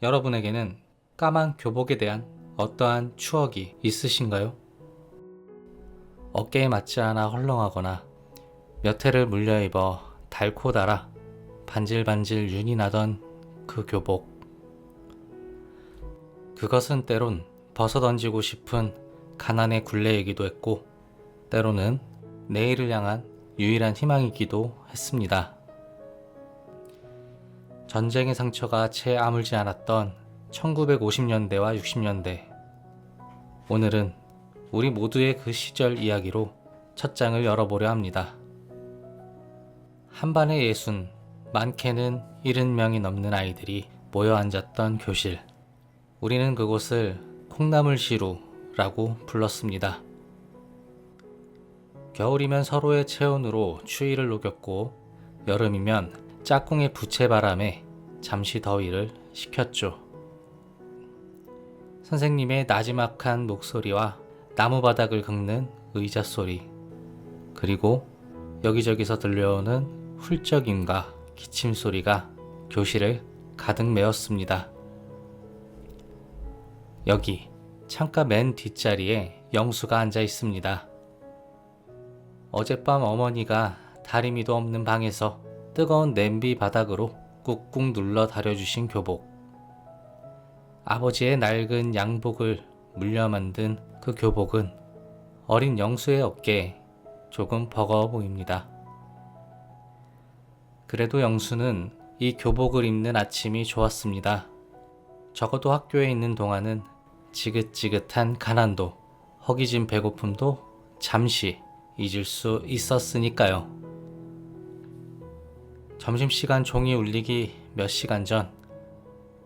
여러분에게는 까만 교복에 대한 어떠한 추억이 있으신가요? 어깨에 맞지 않아 헐렁하거나 몇 해를 물려입어 닳고 닳아 반질반질 윤이 나던 그 교복. 그것은 때론 벗어던지고 싶은 가난의 굴레이기도 했고, 때로는 내일을 향한 유일한 희망이기도 했습니다. 전쟁의 상처가 채 아물지 않았던 1950년대와 60년대. 오늘은 우리 모두의 그 시절 이야기로 첫 장을 열어보려 합니다. 한반의 60, 많게는 70명이 넘는 아이들이 모여 앉았던 교실. 우리는 그곳을 콩나물시루라고 불렀습니다. 겨울이면 서로의 체온으로 추위를 녹였고, 여름이면 짝꿍의 부채바람에 잠시 더위를 식혔죠. 선생님의 나지막한 목소리와 나무바닥을 긁는 의자 소리, 그리고 여기저기서 들려오는 훌쩍임과 기침 소리가 교실을 가득 메웠습니다. 여기 창가 맨 뒷자리에 영수가 앉아 있습니다. 어젯밤 어머니가 다리미도 없는 방에서 뜨거운 냄비 바닥으로 꾹꾹 눌러 다려주신 교복. 아버지의 낡은 양복을 물려 만든 그 교복은 어린 영수의 어깨에 조금 버거워 보입니다. 그래도 영수는 이 교복을 입는 아침이 좋았습니다. 적어도 학교에 있는 동안은 지긋지긋한 가난도, 허기진 배고픔도 잠시 잊을 수 있었으니까요. 점심시간 종이 울리기 몇 시간 전,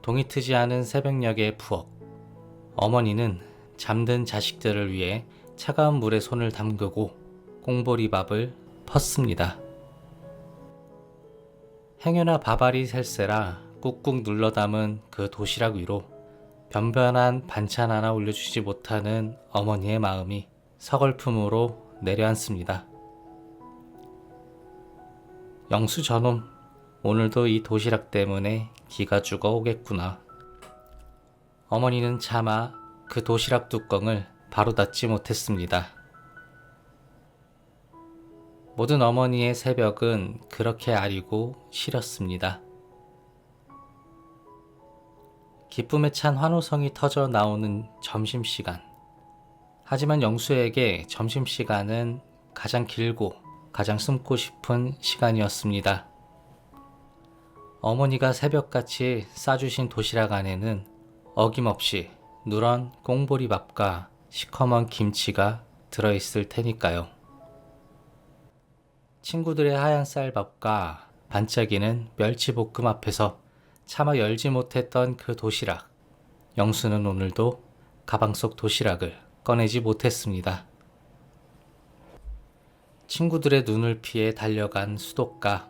동이 트지 않은 새벽녘의 부엌. 어머니는 잠든 자식들을 위해 차가운 물에 손을 담그고 꽁보리밥을 펐습니다. 행여나 밥알이 셀세라 꾹꾹 눌러 담은 그 도시락 위로 변변한 반찬 하나 올려주지 못하는 어머니의 마음이 서글픔으로 내려앉습니다. 영수 저놈, 오늘도 이 도시락 때문에 기가 죽어 오겠구나. 어머니는 차마 그 도시락 뚜껑을 바로 닫지 못했습니다. 모든 어머니의 새벽은 그렇게 아리고 시렸습니다. 기쁨에 찬 환호성이 터져 나오는 점심시간. 하지만 영수에게 점심시간은 가장 길고 가장 숨고 싶은 시간이었습니다. 어머니가 새벽같이 싸주신 도시락 안에는 어김없이 누런 꽁보리밥과 시커먼 김치가 들어있을 테니까요. 친구들의 하얀 쌀밥과 반짝이는 멸치볶음 앞에서 차마 열지 못했던 그 도시락. 영수는 오늘도 가방 속 도시락을 꺼내지 못했습니다. 친구들의 눈을 피해 달려간 수도가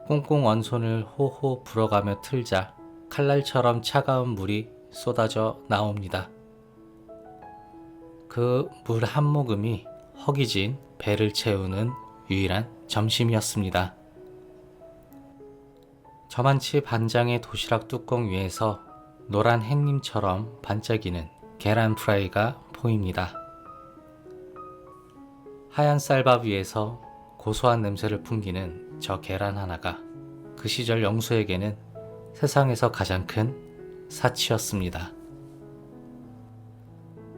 꽁꽁 언 손을 호호 불어가며 틀자 칼날처럼 차가운 물이 쏟아져 나옵니다. 그 물 한 모금이 허기진 배를 채우는 유일한 점심이었습니다. 저만치 반장의 도시락 뚜껑 위에서 노란 햇님처럼 반짝이는 계란 프라이가 보입니다. 하얀 쌀밥 위에서 고소한 냄새를 풍기는 저 계란 하나가 그 시절 영수에게는 세상에서 가장 큰 사치였습니다.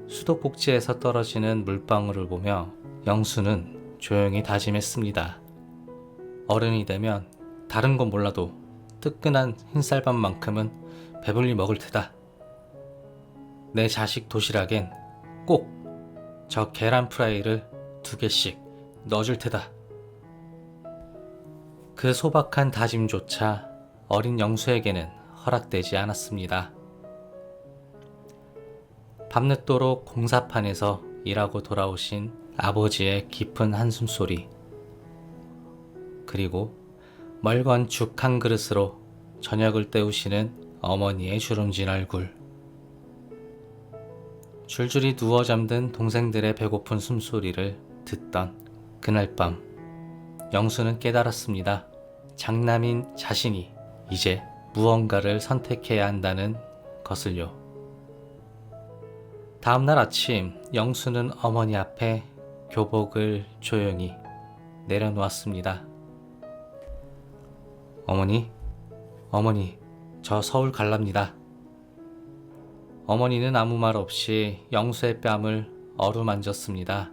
수도꼭지에서 떨어지는 물방울을 보며 영수는 조용히 다짐했습니다. 어른이 되면 다른 건 몰라도 뜨끈한 흰쌀밥만큼은 배불리 먹을 테다. 내 자식 도시락엔 꼭 저 계란 프라이를 2개씩 넣어줄 테다. 그 소박한 다짐조차 어린 영수에게는 허락되지 않았습니다. 밤늦도록 공사판에서 일하고 돌아오신 아버지의 깊은 한숨소리, 그리고 멀건 죽 한 그릇으로 저녁을 때우시는 어머니의 주름진 얼굴, 줄줄이 누워 잠든 동생들의 배고픈 숨소리를 듣던 그날 밤, 영수는 깨달았습니다. 장남인 자신이 이제 무언가를 선택해야 한다는 것을요. 다음날 아침 영수는 어머니 앞에 교복을 조용히 내려놓았습니다. 어머니, 저 서울 갈랍니다. 어머니는 아무 말 없이 영수의 뺨을 어루만졌습니다.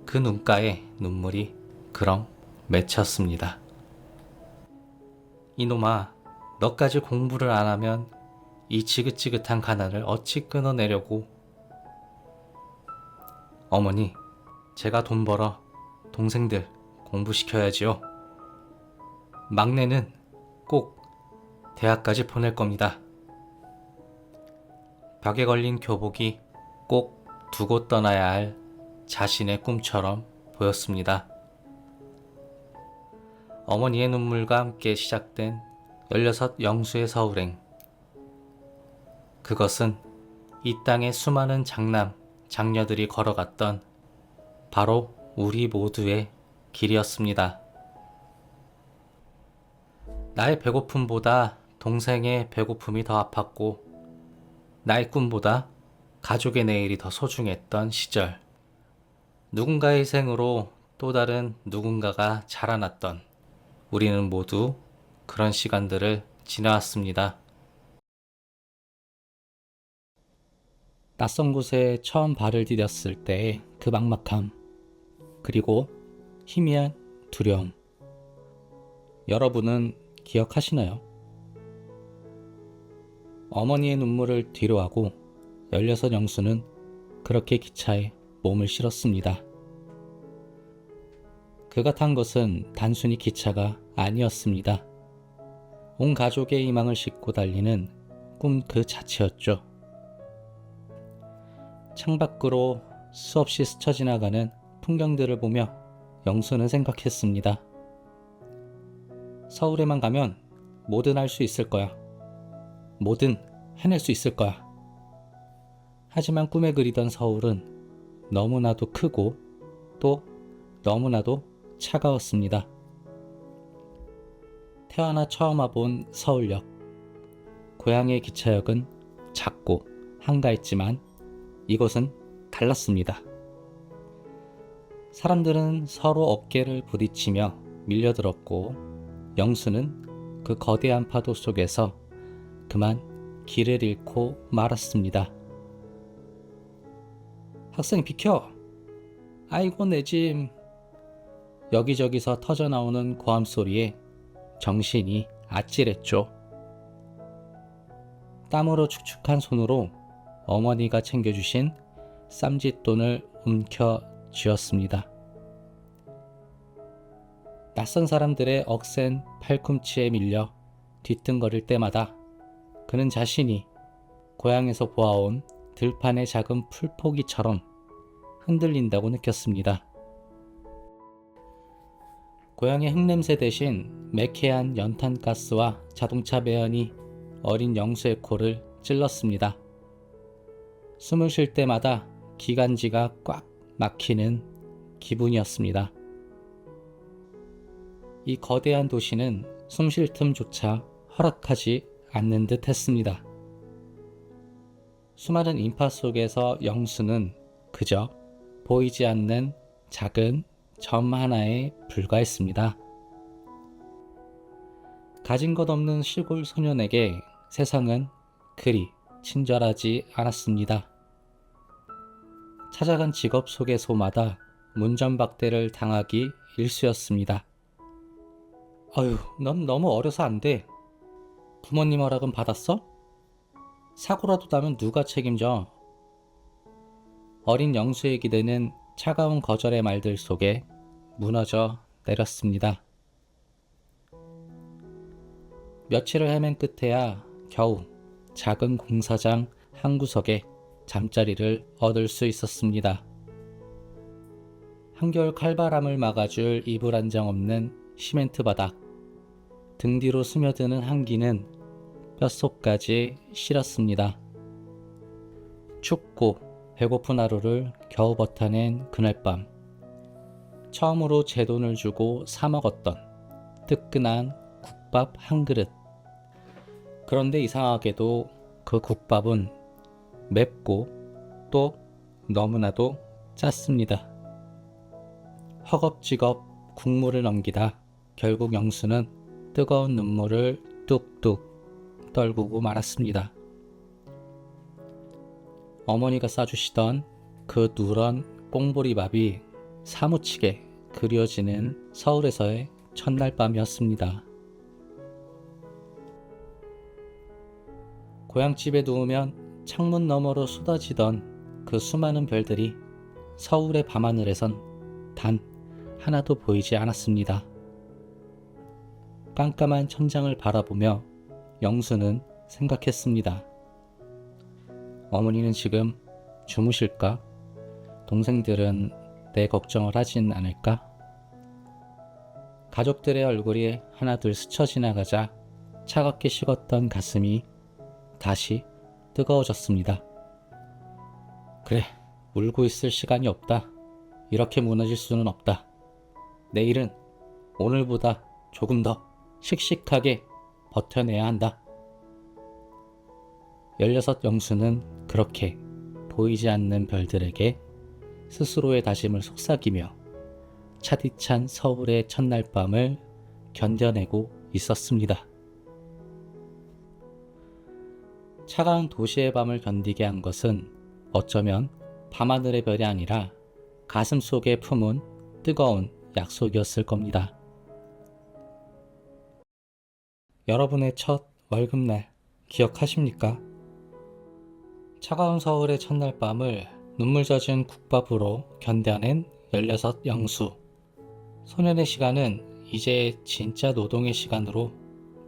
그 눈가에 눈물이 그렁 맺혔습니다. 이놈아, 너까지 공부를 안 하면 이 지긋지긋한 가난을 어찌 끊어내려고. 어머니, 제가 돈 벌어 동생들 공부시켜야지요. 막내는 꼭 대학까지 보낼 겁니다. 벽에 걸린 교복이 꼭 두고 떠나야 할 자신의 꿈처럼 보였습니다. 어머니의 눈물과 함께 시작된 16 영수의 서울행. 그것은 이 땅의 수많은 장남, 장녀들이 걸어갔던 바로 우리 모두의 길이었습니다. 나의 배고픔보다 동생의 배고픔이 더 아팠고, 나의 꿈보다 가족의 내일이 더 소중했던 시절. 누군가의 희생으로 또 다른 누군가가 자라났던 우리는 모두 그런 시간들을 지나왔습니다. 낯선 곳에 처음 발을 디뎠을 때의 그 막막함, 그리고 희미한 두려움. 여러분은 기억하시나요? 어머니의 눈물을 뒤로하고 16 영수는 그렇게 기차에 몸을 실었습니다. 그가 탄 것은 단순히 기차가 아니었습니다. 온 가족의 희망을 싣고 달리는 꿈 그 자체였죠. 창밖으로 수없이 스쳐 지나가는 풍경들을 보며 영수는 생각했습니다. 서울에만 가면 뭐든 할 수 있을 거야. 뭐든 해낼 수 있을 거야. 하지만 꿈에 그리던 서울은 너무나도 크고 또 너무나도 차가웠습니다. 태어나 처음 와본 서울역. 고향의 기차역은 작고 한가했지만 이곳은 달랐습니다. 사람들은 서로 어깨를 부딪히며 밀려들었고, 영수는 그 거대한 파도 속에서 그만 길을 잃고 말았습니다. 학생 비켜! 아이고 내 짐! 여기저기서 터져나오는 고함 소리에 정신이 아찔했죠. 땀으로 축축한 손으로 어머니가 챙겨주신 쌈짓돈을 움켜쥐었습니다. 낯선 사람들의 억센 팔꿈치에 밀려 뒤뚱거릴 때마다 그는 자신이 고향에서 보아온 들판의 작은 풀포기처럼 흔들린다고 느꼈습니다. 고향의 흙냄새 대신 매캐한 연탄가스와 자동차 배연이 어린 영수의 코를 찔렀습니다. 숨을 쉴 때마다 기관지가 꽉 막히는 기분이었습니다. 이 거대한 도시는 숨 쉴 틈조차 허락하지 않는 듯 했습니다. 수많은 인파 속에서 영수는 그저 보이지 않는 작은 점 하나에 불과했습니다. 가진 것 없는 시골 소년에게 세상은 그리 친절하지 않았습니다. 찾아간 직업 소개소마다 문전박대를 당하기 일쑤였습니다. 어휴, 넌 너무 어려서 안 돼. 부모님 허락은 받았어? 사고라도 나면 누가 책임져? 어린 영수의 기대는 차가운 거절의 말들 속에 무너져 내렸습니다. 며칠을 헤맨 끝에야 겨우 작은 공사장 한 구석에 잠자리를 얻을 수 있었습니다. 한겨울 칼바람을 막아줄 이불 한 장 없는 시멘트 바닥, 등 뒤로 스며드는 한기는 뼛속까지 실었습니다. 춥고 배고픈 하루를 겨우 버텨낸 그날 밤, 처음으로 제 돈을 주고 사 먹었던 뜨끈한 국밥 한 그릇. 그런데 이상하게도 그 국밥은 맵고 또 너무나도 짰습니다. 허겁지겁 국물을 넘기다 결국 영수는 뜨거운 눈물을 뚝뚝 떨구고 말았습니다. 어머니가 싸주시던 그 누런 꽁보리밥이 사무치게 그리워지는 서울에서의 첫날 밤이었습니다. 고향집에 누우면 창문 너머로 쏟아지던 그 수많은 별들이 서울의 밤하늘에선 단 하나도 보이지 않았습니다. 깜깜한 천장을 바라보며 영수는 생각했습니다. 어머니는 지금 주무실까? 동생들은 내 걱정을 하진 않을까? 가족들의 얼굴이 하나둘 스쳐 지나가자 차갑게 식었던 가슴이 다시 뜨거워졌습니다. 그래, 울고 있을 시간이 없다. 이렇게 무너질 수는 없다. 내일은 오늘보다 조금 더 씩씩하게 버텨내야 한다. 16 영수는 그렇게 보이지 않는 별들에게 스스로의 다짐을 속삭이며 차디찬 서울의 첫날 밤을 견뎌내고 있었습니다. 차가운 도시의 밤을 견디게 한 것은 어쩌면 밤하늘의 별이 아니라 가슴 속에 품은 뜨거운 약속이었을 겁니다. 여러분의 첫 월급날 기억하십니까? 차가운 서울의 첫날 밤을 눈물 젖은 국밥으로 견뎌낸 16 영수. 소년의 시간은 이제 진짜 노동의 시간으로,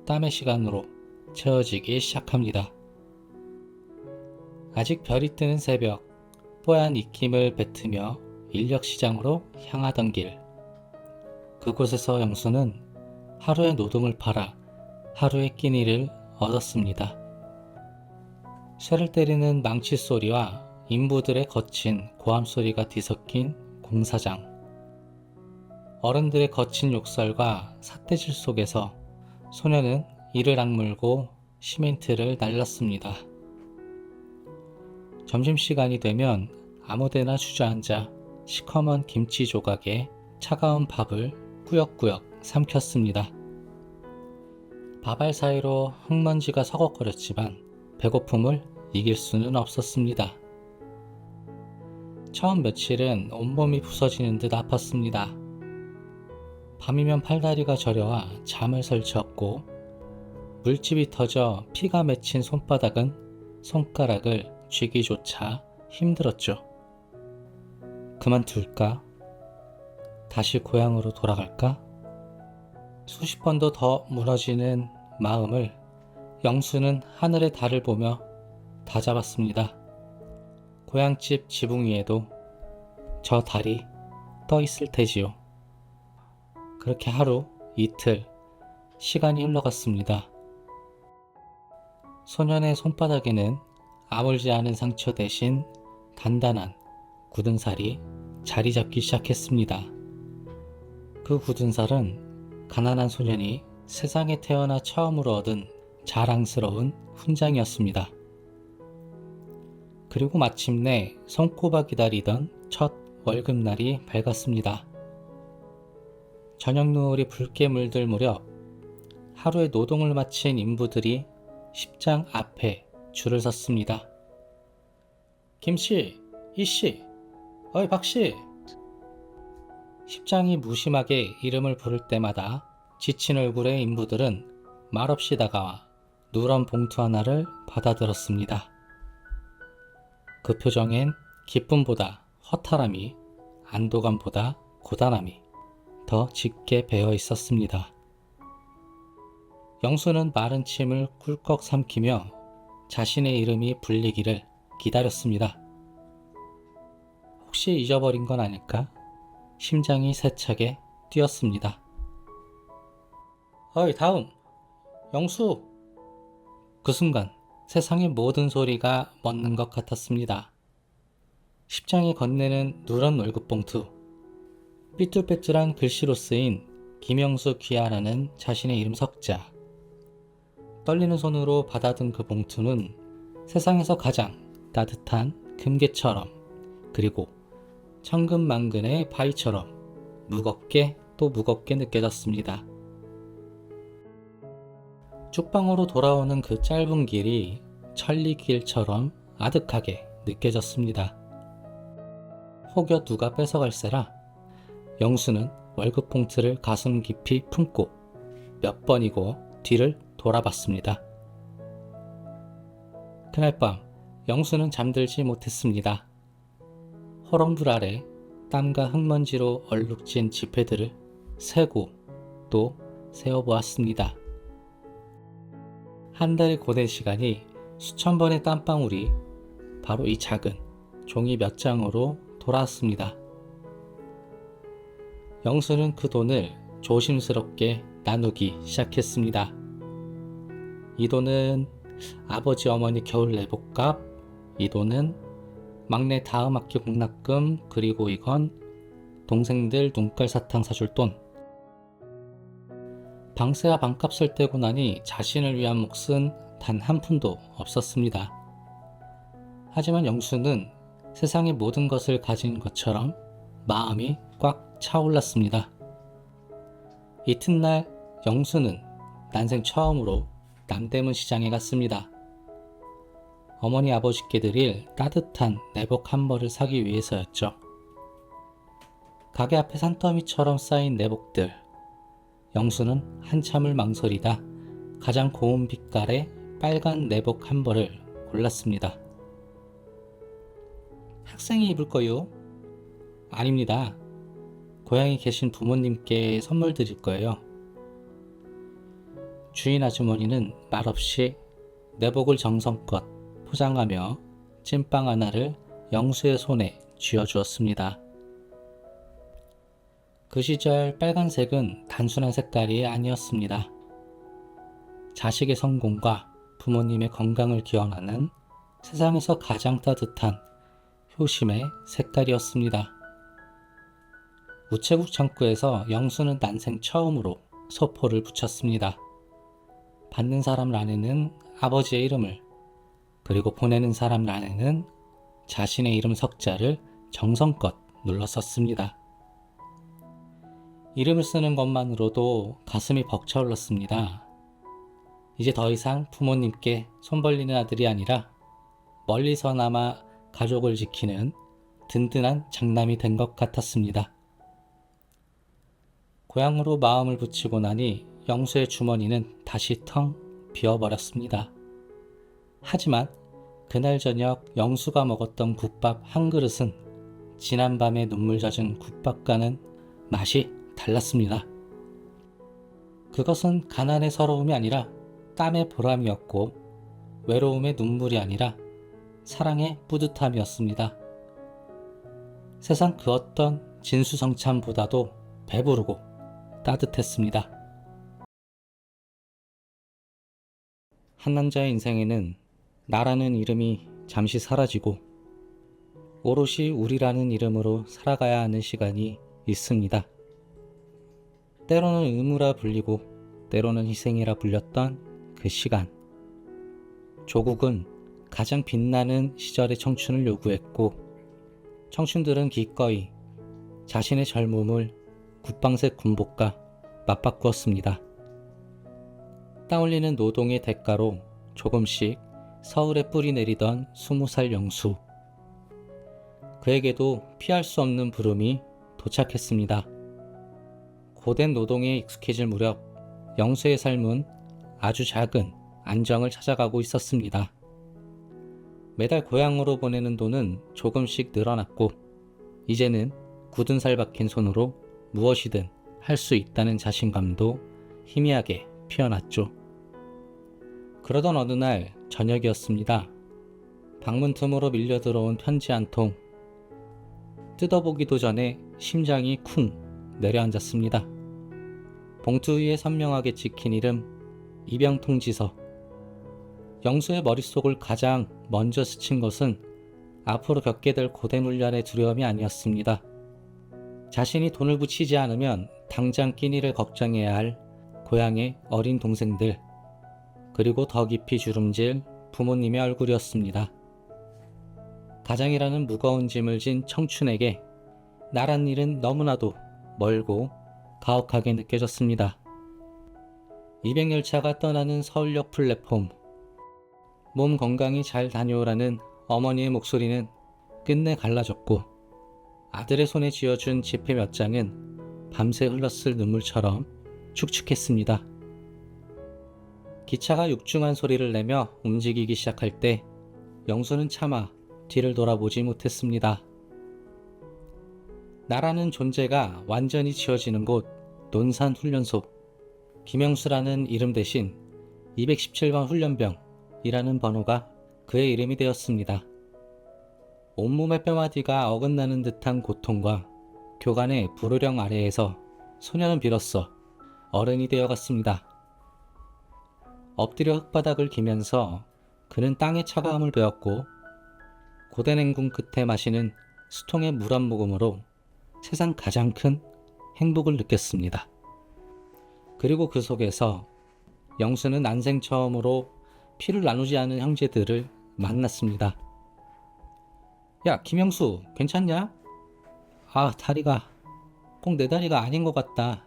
땀의 시간으로 채워지기 시작합니다. 아직 별이 뜨는 새벽, 뽀얀 입김을 뱉으며 인력시장으로 향하던 길. 그곳에서 영수는 하루의 노동을 팔아 하루의 끼니를 얻었습니다. 쇠를 때리는 망치 소리와 인부들의 거친 고함 소리가 뒤섞인 공사장. 어른들의 거친 욕설과 삿대질 속에서 소녀는 이를 악물고 시멘트를 날렸습니다. 점심시간이 되면 아무데나 주저앉아 시커먼 김치 조각에 차가운 밥을 꾸역꾸역 삼켰습니다. 밥알 사이로 흙먼지가 서걱거렸지만 배고픔을 이길 수는 없었습니다. 처음 며칠은 온몸이 부서지는 듯 아팠습니다. 밤이면 팔다리가 저려와 잠을 설쳤고 물집이 터져 피가 맺힌 손바닥은 손가락을 쥐기조차 힘들었죠. 그만둘까? 다시 고향으로 돌아갈까? 수십 번도 더 무너지는 마음을 영수는 하늘의 달을 보며 다잡았습니다. 고향집 지붕 위에도 저 달이 떠 있을 테지요. 그렇게 하루, 이틀, 시간이 흘러갔습니다. 소년의 손바닥에는 아물지 않은 상처 대신 단단한 굳은 살이 자리 잡기 시작했습니다. 그 굳은 살은 가난한 소년이 세상에 태어나 처음으로 얻은 자랑스러운 훈장이었습니다. 그리고 마침내 손꼽아 기다리던 첫 월급날이 밝았습니다. 저녁 노을이 붉게 물들 무렵 하루의 노동을 마친 인부들이 십장 앞에 줄을 섰습니다. 김씨, 이씨, 어이 박씨. 십장이 무심하게 이름을 부를 때마다 지친 얼굴의 인부들은 말없이 다가와 누런 봉투 하나를 받아들었습니다. 그 표정엔 기쁨보다 허탈함이, 안도감보다 고단함이 더 짙게 배어 있었습니다. 영수는 마른 침을 꿀꺽 삼키며 자신의 이름이 불리기를 기다렸습니다. 혹시 잊어버린 건 아닐까? 심장이 세차게 뛰었습니다. 어이 다음! 영수! 그 순간 세상의 모든 소리가 멎는 것 같았습니다. 십장이 건네는 누런 월급봉투. 삐뚤빼뚤한 글씨로 쓰인 김영수 귀하라는 자신의 이름 석자. 떨리는 손으로 받아든 그 봉투는 세상에서 가장 따뜻한 금괴처럼, 그리고 천근만근의 바위처럼 무겁게 또 무겁게 느껴졌습니다. 쭉방으로 돌아오는 그 짧은 길이 천리길처럼 아득하게 느껴졌습니다. 혹여 누가 뺏어갈세라 영수는 월급 봉투를 가슴 깊이 품고 몇 번이고 뒤를 돌아봤습니다. 그날 밤 영수는 잠들지 못했습니다. 호롱불 아래 땀과 흙먼지로 얼룩진 지폐들을 세고 또 세어보았습니다. 한 달의 고된 시간이 수천 번의 땀방울이 바로 이 작은 종이 몇 장으로 돌아왔습니다. 영수는 그 돈을 조심스럽게 나누기 시작했습니다. 이 돈은 아버지 어머니 겨울 내복값, 이 돈은 막내 다음 학기 공납금, 그리고 이건 동생들 눈깔 사탕 사줄 돈. 방세와 방값을 떼고 나니 자신을 위한 몫은 단 한 푼도 없었습니다. 하지만 영수는 세상의 모든 것을 가진 것처럼 마음이 꽉 차올랐습니다. 이튿날 영수는 난생 처음으로 남대문 시장에 갔습니다. 어머니 아버지께 드릴 따뜻한 내복 한 벌을 사기 위해서였죠. 가게 앞에 산더미처럼 쌓인 내복들. 영수는 한참을 망설이다 가장 고운 빛깔의 빨간 내복 한 벌을 골랐습니다. 학생이 입을 거요? 아닙니다. 고향에 계신 부모님께 선물 드릴 거예요. 주인 아주머니는 말없이 내복을 정성껏 포장하며 찐빵 하나를 영수의 손에 쥐어주었습니다. 그 시절 빨간색은 단순한 색깔이 아니었습니다. 자식의 성공과 부모님의 건강을 기원하는 세상에서 가장 따뜻한 효심의 색깔이었습니다. 우체국 창구에서 영수는 난생 처음으로 소포를 붙였습니다. 받는 사람 란에는 아버지의 이름을, 그리고 보내는 사람 란에는 자신의 이름 석자를 정성껏 눌러 썼습니다. 이름을 쓰는 것만으로도 가슴이 벅차올랐습니다. 이제 더 이상 부모님께 손 벌리는 아들이 아니라 멀리서나마 가족을 지키는 든든한 장남이 된 것 같았습니다. 고향으로 마음을 붙이고 나니 영수의 주머니는 다시 텅 비어버렸습니다. 하지만 그날 저녁 영수가 먹었던 국밥 한 그릇은 지난밤에 눈물 젖은 국밥과는 맛이 달랐습니다. 그것은 가난의 서러움이 아니라 땀의 보람이었고, 외로움의 눈물이 아니라 사랑의 뿌듯함이었습니다. 세상 그 어떤 진수성찬보다도 배부르고 따뜻했습니다. 한 남자의 인생에는 나라는 이름이 잠시 사라지고 오롯이 우리라는 이름으로 살아가야 하는 시간이 있습니다. 때로는 의무라 불리고 때로는 희생이라 불렸던 그 시간. 조국은 가장 빛나는 시절의 청춘을 요구했고, 청춘들은 기꺼이 자신의 젊음을 국방색 군복과 맞바꾸었습니다. 땀 흘리는 노동의 대가로 조금씩 서울에 뿌리 내리던 20살 영수. 그에게도 피할 수 없는 부름이 도착했습니다. 고된 노동에 익숙해질 무렵 영수의 삶은 아주 작은 안정을 찾아가고 있었습니다. 매달 고향으로 보내는 돈은 조금씩 늘어났고, 이제는 굳은 살 박힌 손으로 무엇이든 할 수 있다는 자신감도 희미하게 피어났죠. 그러던 어느 날 저녁이었습니다. 방문 틈으로 밀려 들어온 편지 한 통. 뜯어보기도 전에 심장이 쿵 내려앉았습니다. 봉투 위에 선명하게 찍힌 이름 입영통지서. 영수의 머릿속을 가장 먼저 스친 것은 앞으로 겪게 될 고된 훈련의 두려움이 아니었습니다. 자신이 돈을 붙이지 않으면 당장 끼니를 걱정해야 할 고향의 어린 동생들, 그리고 더 깊이 주름질 부모님의 얼굴이었습니다. 가장이라는 무거운 짐을 진 청춘에게 나란 일은 너무나도 멀고 가혹하게 느껴졌습니다. 200열차가 떠나는 서울역 플랫폼. 몸 건강히 잘 다녀오라는 어머니의 목소리는 끝내 갈라졌고 아들의 손에 쥐어준 지폐 몇 장은 밤새 흘렀을 눈물처럼 축축했습니다. 기차가 육중한 소리를 내며 움직이기 시작할 때 영수는 차마 뒤를 돌아보지 못했습니다. 나라는 존재가 완전히 지워지는 곳 논산훈련소. 김영수라는 이름 대신 217번 훈련병이라는 번호가 그의 이름이 되었습니다. 온몸의 뼈마디가 어긋나는 듯한 고통과 교관의 불호령 아래에서 소년은 비로소 어른이 되어갔습니다. 엎드려 흙바닥을 기면서 그는 땅의 차가움을 배웠고 고된 행군 끝에 마시는 수통의 물 한 모금으로 세상 가장 큰 행복을 느꼈습니다. 그리고 그 속에서 영수는 난생 처음으로 피를 나누지 않은 형제들을 만났습니다. 야, 김영수, 괜찮냐? 아, 다리가 꼭 내 다리가 아닌 것 같다.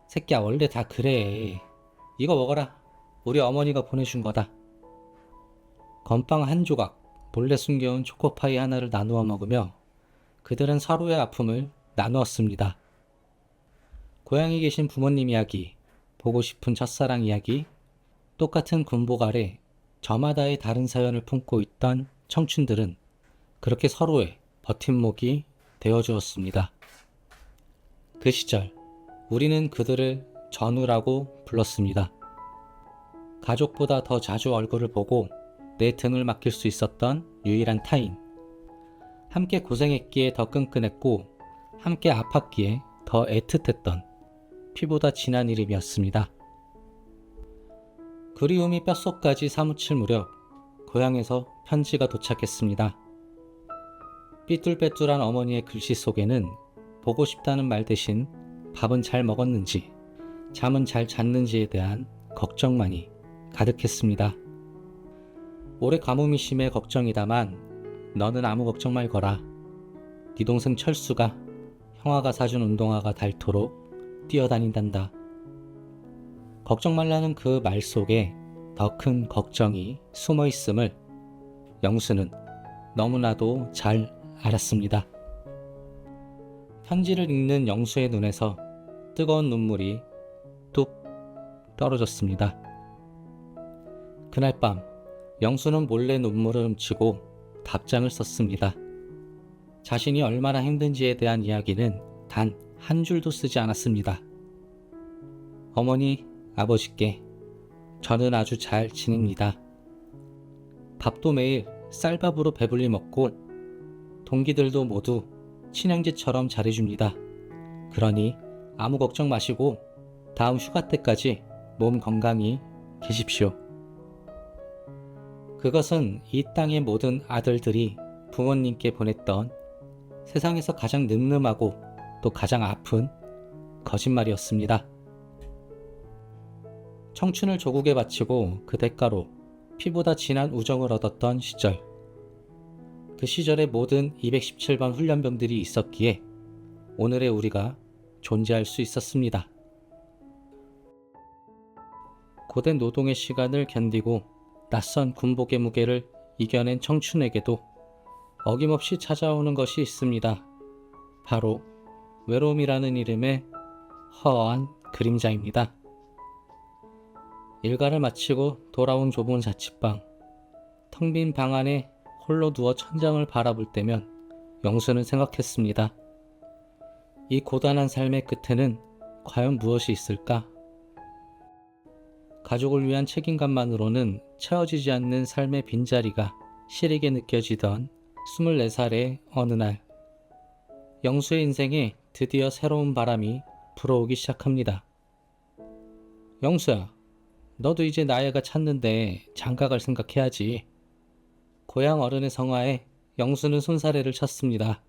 새끼야, 원래 다 그래. 이거 먹어라. 우리 어머니가 보내준 거다. 건빵 한 조각, 몰래 숨겨온 초코파이 하나를 나누어 먹으며 그들은 서로의 아픔을 나누었습니다. 고향에 계신 부모님 이야기, 보고 싶은 첫사랑 이야기, 똑같은 군복 아래 저마다의 다른 사연을 품고 있던 청춘들은 그렇게 서로의 버팀목이 되어주었습니다. 그 시절 우리는 그들을 전우라고 불렀습니다. 가족보다 더 자주 얼굴을 보고 내 등을 맡길 수 있었던 유일한 타인. 함께 고생했기에 더 끈끈했고 함께 아팠기에 더 애틋했던 피보다 진한 이름이었습니다. 그리움이 뼛속까지 사무칠 무렵 고향에서 편지가 도착했습니다. 삐뚤빼뚤한 어머니의 글씨 속에는 보고 싶다는 말 대신 밥은 잘 먹었는지 잠은 잘 잤는지에 대한 걱정만이 가득했습니다. 올해 가뭄이 심해 걱정이다만 너는 아무 걱정 말거라. 네 동생 철수가 형아가 사준 운동화가 닳도록 뛰어다닌단다. 걱정 말라는 그 말 속에 더 큰 걱정이 숨어 있음을 영수는 너무나도 잘 알았습니다. 편지를 읽는 영수의 눈에서 뜨거운 눈물이 뚝 떨어졌습니다. 그날 밤 영수는 몰래 눈물을 훔치고 답장을 썼습니다. 자신이 얼마나 힘든지에 대한 이야기는 단 한 줄도 쓰지 않았습니다. 어머니, 아버지께 저는 아주 잘 지냅니다. 밥도 매일 쌀밥으로 배불리 먹고 동기들도 모두 친형제처럼 잘해줍니다. 그러니 아무 걱정 마시고 다음 휴가 때까지 몸 건강히 계십시오. 그것은 이 땅의 모든 아들들이 부모님께 보냈던 세상에서 가장 늠름하고 또 가장 아픈 거짓말이었습니다. 청춘을 조국에 바치고 그 대가로 피보다 진한 우정을 얻었던 시절. 그 시절의 모든 217번 훈련병들이 있었기에 오늘의 우리가 존재할 수 있었습니다. 고된 노동의 시간을 견디고 낯선 군복의 무게를 이겨낸 청춘에게도 어김없이 찾아오는 것이 있습니다. 바로 외로움이라는 이름의 허허한 그림자입니다. 일과를 마치고 돌아온 좁은 자취방. 텅 빈 방 안에 홀로 누워 천장을 바라볼 때면 영수는 생각했습니다. 이 고단한 삶의 끝에는 과연 무엇이 있을까? 가족을 위한 책임감만으로는 채워지지 않는 삶의 빈자리가 시리게 느껴지던 24살의 어느 날, 영수의 인생에 드디어 새로운 바람이 불어오기 시작합니다. 영수야, 너도 이제 나이가 찼는데 장가갈 생각해야지. 고향 어른의 성화에 영수는 손사래를 쳤습니다.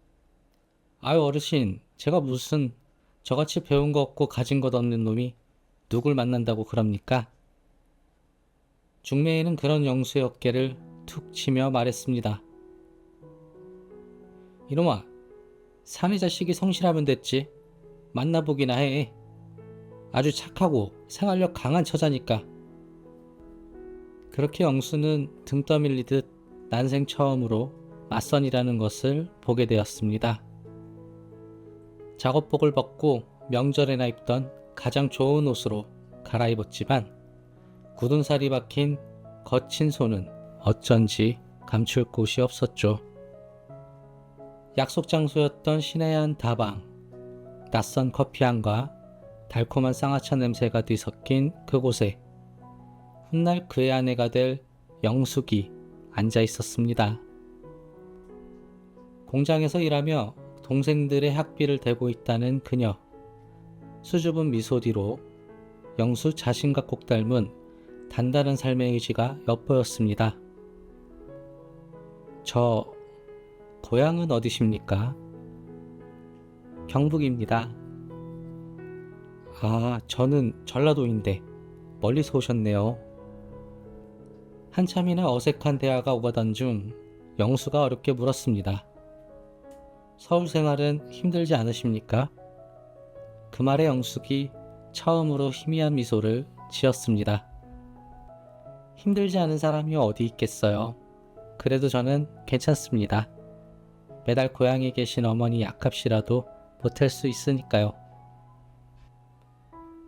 아유 어르신, 제가 무슨 저같이 배운 거 없고 가진 것 없는 놈이 누굴 만난다고 그럽니까? 중매인은 그런 영수의 어깨를 툭 치며 말했습니다. 이놈아, 사내 자식이 성실하면 됐지. 만나보기나 해. 아주 착하고 생활력 강한 처자니까. 그렇게 영수는 등 떠밀리듯 난생 처음으로 맞선이라는 것을 보게 되었습니다. 작업복을 벗고 명절에나 입던 가장 좋은 옷으로 갈아입었지만 굳은 살이 박힌 거친 손은 어쩐지 감출 곳이 없었죠. 약속 장소였던 신의 한 다방, 낯선 커피향과 달콤한 쌍화차 냄새가 뒤섞인 그곳에 훗날 그의 아내가 될 영숙이 앉아 있었습니다. 공장에서 일하며 동생들의 학비를 대고 있다는 그녀. 수줍은 미소 뒤로 영수 자신과 꼭 닮은 단단한 삶의 의지가 엿보였습니다. 저 고향은 어디십니까? 경북입니다. 아, 저는 전라도인데 멀리서 오셨네요. 한참이나 어색한 대화가 오가던 중 영수가 어렵게 물었습니다. 서울 생활은 힘들지 않으십니까? 그 말에 영숙이 처음으로 희미한 미소를 지었습니다. 힘들지 않은 사람이 어디 있겠어요. 그래도 저는 괜찮습니다. 매달 고향에 계신 어머니 약값이라도 보탤 수 있으니까요.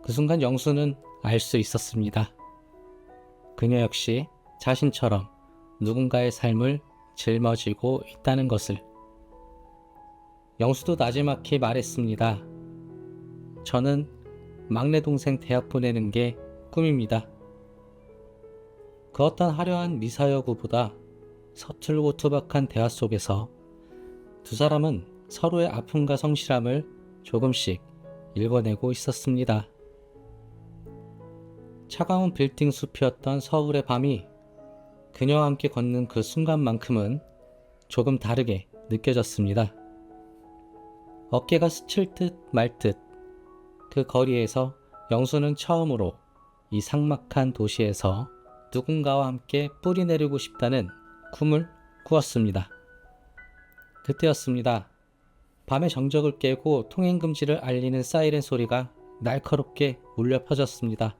그 순간 영수는 알 수 있었습니다. 그녀 역시 자신처럼 누군가의 삶을 짊어지고 있다는 것을. 영수도 나지막히 말했습니다. 저는 막내 동생 대학 보내는 게 꿈입니다. 그 어떤 화려한 미사여구보다 서툴고 투박한 대화 속에서 두 사람은 서로의 아픔과 성실함을 조금씩 읽어내고 있었습니다. 차가운 빌딩 숲이었던 서울의 밤이 그녀와 함께 걷는 그 순간만큼은 조금 다르게 느껴졌습니다. 어깨가 스칠 듯 말 듯 그 거리에서 영수는 처음으로 이 삭막한 도시에서 누군가와 함께 뿌리 내리고 싶다는 꿈을 꾸었습니다. 그때였습니다. 밤의 정적을 깨고 통행금지를 알리는 사이렌 소리가 날카롭게 울려 퍼졌습니다.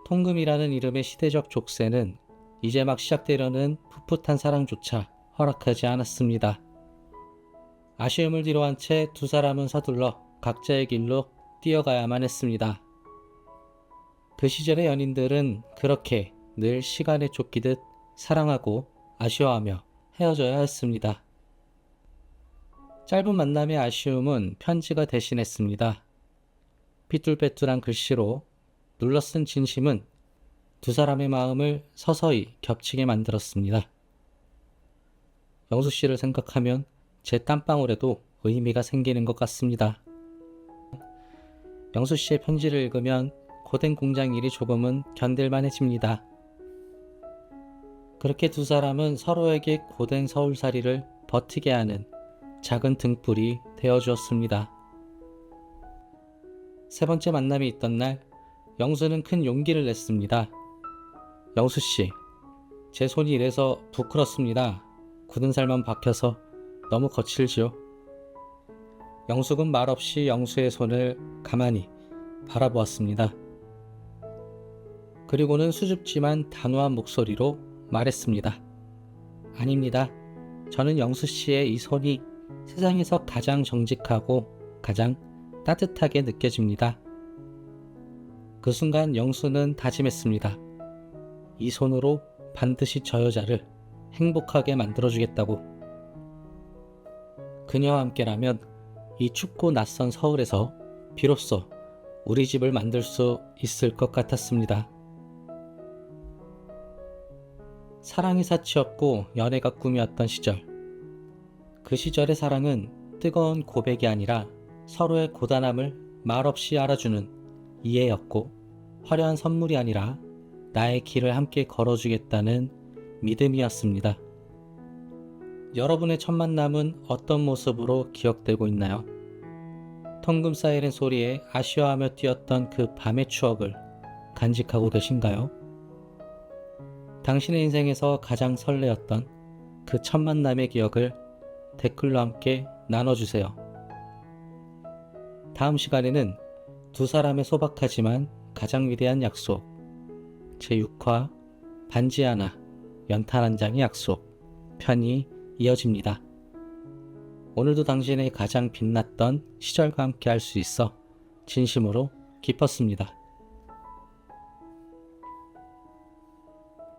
통금이라는 이름의 시대적 족쇄는 이제 막 시작되려는 풋풋한 사랑조차 허락하지 않았습니다. 아쉬움을 뒤로한 채 두 사람은 서둘러 각자의 길로 뛰어가야만 했습니다. 그 시절의 연인들은 그렇게 늘 시간에 쫓기듯 사랑하고 아쉬워하며 헤어져야 했습니다. 짧은 만남의 아쉬움은 편지가 대신했습니다. 삐뚤빼뚤한 글씨로 눌러쓴 진심은 두 사람의 마음을 서서히 겹치게 만들었습니다. 영수 씨를 생각하면 제 땀방울에도 의미가 생기는 것 같습니다. 영수 씨의 편지를 읽으면 고된 공장 일이 조금은 견딜만해집니다. 그렇게 두 사람은 서로에게 고된 서울살이를 버티게 하는 작은 등불이 되어주었습니다. 세 번째 만남이 있던 날, 영수는 큰 용기를 냈습니다. 영수 씨, 제 손이 이래서 부끄럽습니다. 굳은 살만 박혀서 너무 거칠지요. 영숙은 말없이 영수의 손을 가만히 바라보았습니다. 그리고는 수줍지만 단호한 목소리로 말했습니다. 아닙니다. 저는 영수 씨의 이 손이 세상에서 가장 정직하고 가장 따뜻하게 느껴집니다. 그 순간 영수는 다짐했습니다. 이 손으로 반드시 저 여자를 행복하게 만들어주겠다고. 그녀와 함께라면 이 춥고 낯선 서울에서 비로소 우리 집을 만들 수 있을 것 같았습니다. 사랑이 사치였고 연애가 꿈이었던 시절. 그 시절의 사랑은 뜨거운 고백이 아니라 서로의 고단함을 말없이 알아주는 이해였고, 화려한 선물이 아니라 나의 길을 함께 걸어주겠다는 믿음이었습니다. 여러분의 첫 만남은 어떤 모습으로 기억되고 있나요? 통금 사이렌 소리에 아쉬워하며 뛰었던 그 밤의 추억을 간직하고 계신가요? 당신의 인생에서 가장 설레었던 그 첫 만남의 기억을 댓글로 함께 나눠주세요. 다음 시간에는 두 사람의 소박하지만 가장 위대한 약속, 제6화 반지 하나, 연탄 한 장의 약속 편이 이어집니다. 오늘도 당신의 가장 빛났던 시절과 함께 할 수 있어 진심으로 기뻤습니다.